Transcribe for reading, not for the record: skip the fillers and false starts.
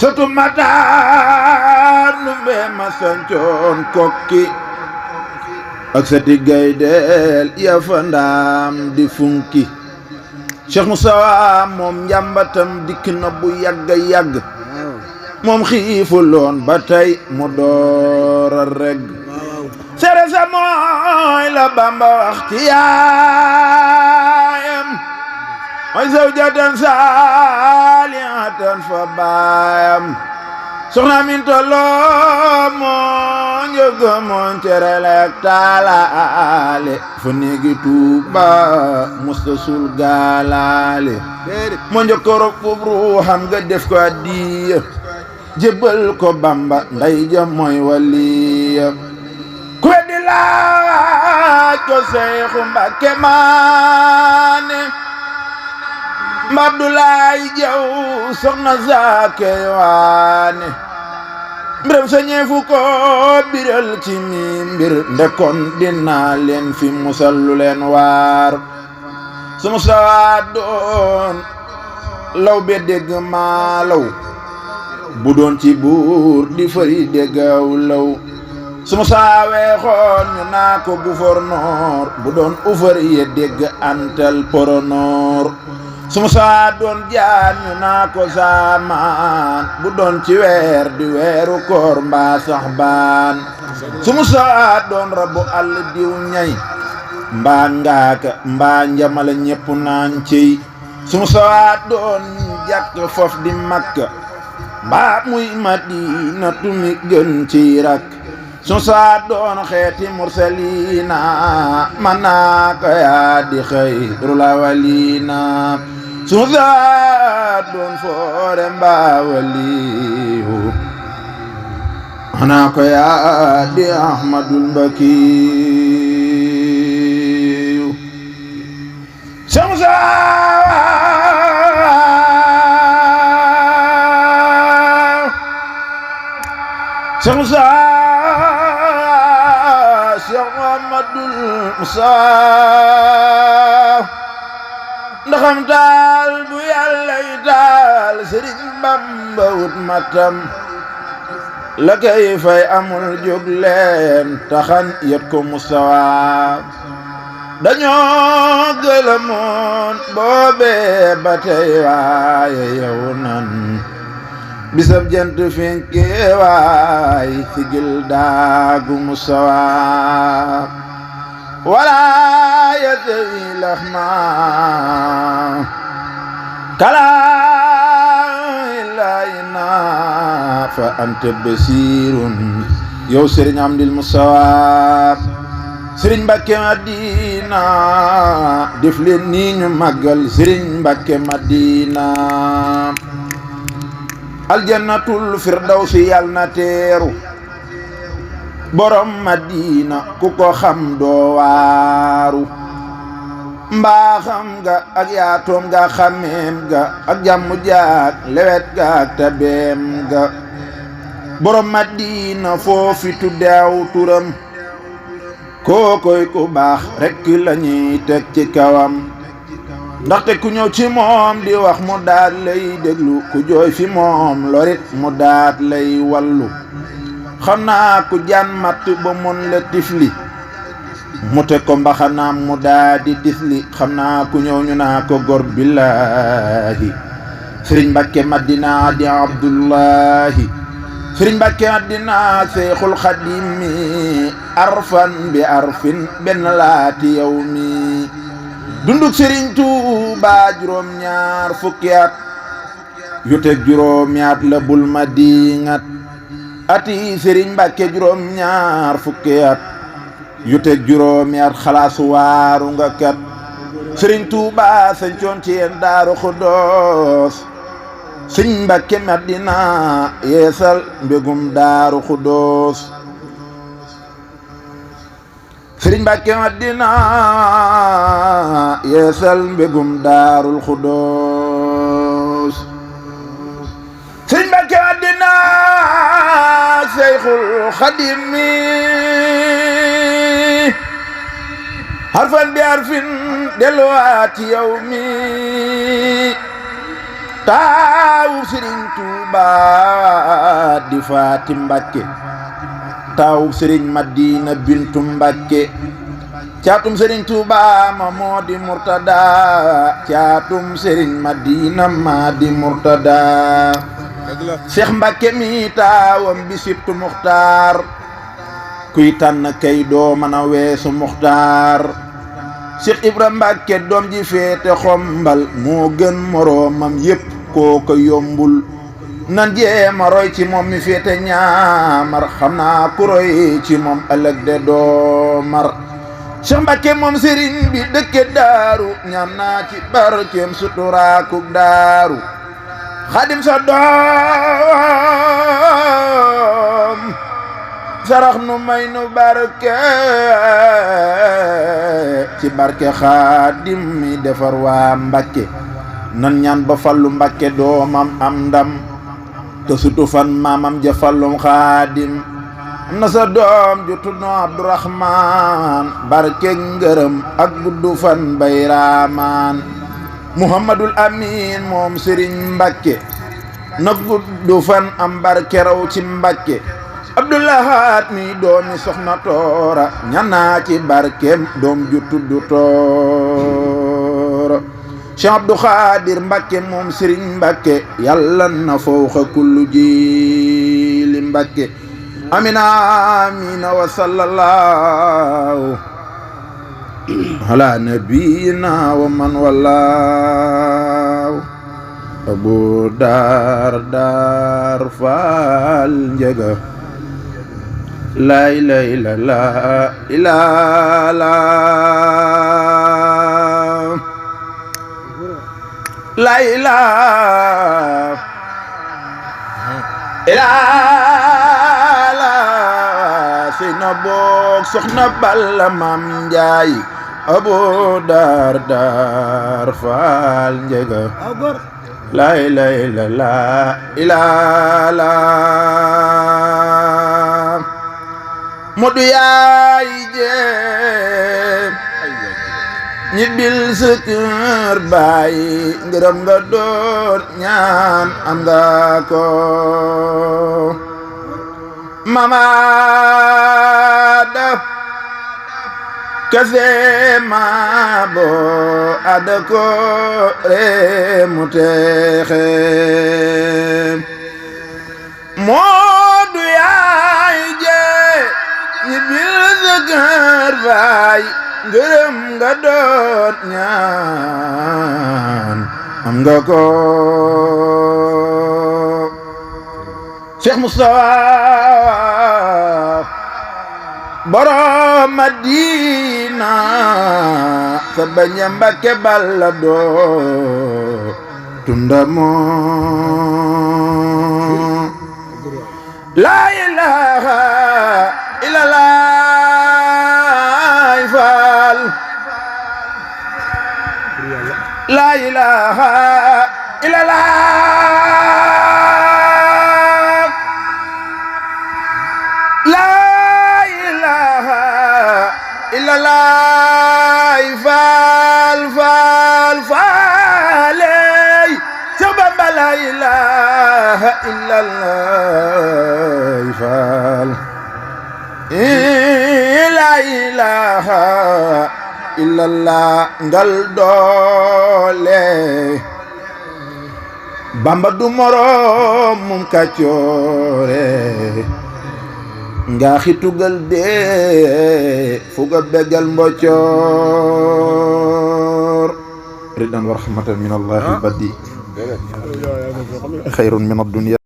sëtu Matar Ndumbe ma sancoon Kokki ak sëti Gaydel ya fa ndaam di funki Cheikh Moussa moom njàmbatam dikk na bu yàgg moom xiifuloon ba tey mu door a regg sere sa mooy la Bamba wax ci yaayam mooy zawjatan saalihatan fa baayam soxna Aminta Lo moo njëgg moon cerelek taalaale fa néegi Tuuba musta sul gaalaale moo njëkk rob fub ruuxam nga def ko addiya jébbal ko Bamba nday ja mooy waliya ku weddi laaj ko Seexu Mbàkke maane Abdoulaye Jaw soxna Zaake waane mbiram sa ñeefu ko biral ci mi mbir ndekon dinaa leen fi musal lu leen waar su musa doon law be dégg maalaw bu doon ci buur di fëri déggaw law su musa weexoon ñu naa ko gouverneur bu doon ufëri ye dégg antal poronoor su musa doon jaan ñu naa ko saamaan bu doon ci weer di weeru koor mbaa sax baan su musa doon rabu àll diw ñay mbaa ngaaka mbaa njamala ñépp naan ciy su musa doon jàkk fof di Makka mbaa muy Madinatu mi gën ci rak su musa doon xeeti mursalina man naa ko yaa di xayrul awwalina su musa doon foore mbaa waliyu ana ko yaa di Ahmadul Mbakiyu su musa Cheikh Moussa Cheikh Mouhamadul Moussa ndaxam taal bu yàllay taal Sëriñ Bamba wut matam la kay fay amul jóg leen taxan yet ko Mustafa dañoo gëlëmoon boobee ba tey waaye yow nan bisab jant finke waay sigil daagu Mustafa wala yasawi lahma kala ilayna fa anta basirun yow Sëriñ Amdil Mustafa Sëriñ Mbàkke Madina def leen nii ñu màggal Sëriñ Mbàkke Madina aljannatul firdawsi yal na teeru borom Madina ku ko xam doo waaru mbaaxam ga ak yaatoom ga xameem ga ak jàmm jaak lewet ga ak tabeem ga borom Madina foofi tuddeew turam kookoy ku baax rekk lañuy teg ci kawam ndaxte ku ñëw ci moom di wax mu daat lay déglu ku jooy fi moom lorit mu daat lay wallu xam naa ku jaan matt ba mon la tifli mu teg ko mbaxanaam mu daat di tifli xam naa ku ñëw ñu naa ko gor billaahi Sëriñ Mbàkke Madina di Abdullahi Sëriñ Mbàkke Madina Seexul Xadimi arfan bi arfin benn laati yow mi dunduk Sëriñ Tuuba juróom ñaar fukki at yu teg juróomi at la bul ma diŋat ati Sëriñ Mbàkke juróom ñaar fukki at yu teg juróomi at xalaas waaru nga kat Sëriñ Tuuba sañcoon ci yeen Daaru Xudoos Sëriñ Mbàkke Madina yeesal mbégum Daaru Xudoos Sëriñ Mbàkke Madina yeesal mbégum Daarul Xudoos Sëriñ Mbàkke Madina Seyxul Xadimi harfan bi harfin delluwaat yow mi taawu sëriñ Tuuba di Faati Mbàkke taawu sëriñ Madina Bintu Mbàkke caatum sëriñ Tuuba ma moo di Murtada caatum sëriñ Madina ma di Murtada Seex Mbàkke mi taawam bi sibtu Muxtaar kuy tànn kay doo mën a weesu Muxtaar Seex Ibra Mbàkke doom ji féete xombal moo gën moroomam yépp kooka yombul nan jéema roy ci moom mi féete ñaamar xam naa ku roy ci moom ëllëg de doo mar Seex Mbàkke moom sëriñ bi dëkke daaru ñaan naa ci barkeem suturaakuk daaru xaadim sa doom sarax nu may nu barke ci barke xaadim mi defar waa Mbàkke nan ñaan ba fallu Mbàkke doomam am ndam te sutu fan maamam ja fallum xaadim am na sa doom ju tudd Abdurahmaan barke ngërëm ak guddu fan bay raamaan Muhammadul Amin moom Sëriñ Mbàkke na guddu fan am barke raw ci Mbàkke Abdoulahat mi doomi soxna Toora ñanaa ci barkeem doom ju tudd Toora Cheikh Abdou Khadir Mbàkke moom Sëriñ Mbàkke yàlla na fawxa kullu jili Mbàkke amina amina wa sallallahu ala nabiyina wa man wallahu abu dar dar faal njega la ilaha illa la la ilaha illa la seyna boog soxna Balla Maam Njaay abu dar dar faal njega la ilaha illa la modu yaay jee ñibbil sa kër baay ngërëm nga doon ñaan am nga ko mamada kase maabo adako re mu teexe moodu yaay jee ñibbil sa kër baay ngërëm nga doon ñaan am nga ko Cheikh Moustapha borom Madina sa baña Mbàkke Balla doo tundamoo la ilaha illallah faal la ilaha illallah la ilaha illallah faal faal faaley Seex Bamba la ilaha illallah faal la ilaha illallah ngal doole Bamba du moroom mum kaccoore nga xitugal de fuga begal mboccoor ridan wa rahmatan min Allah al-badi khayrun min ad-dunya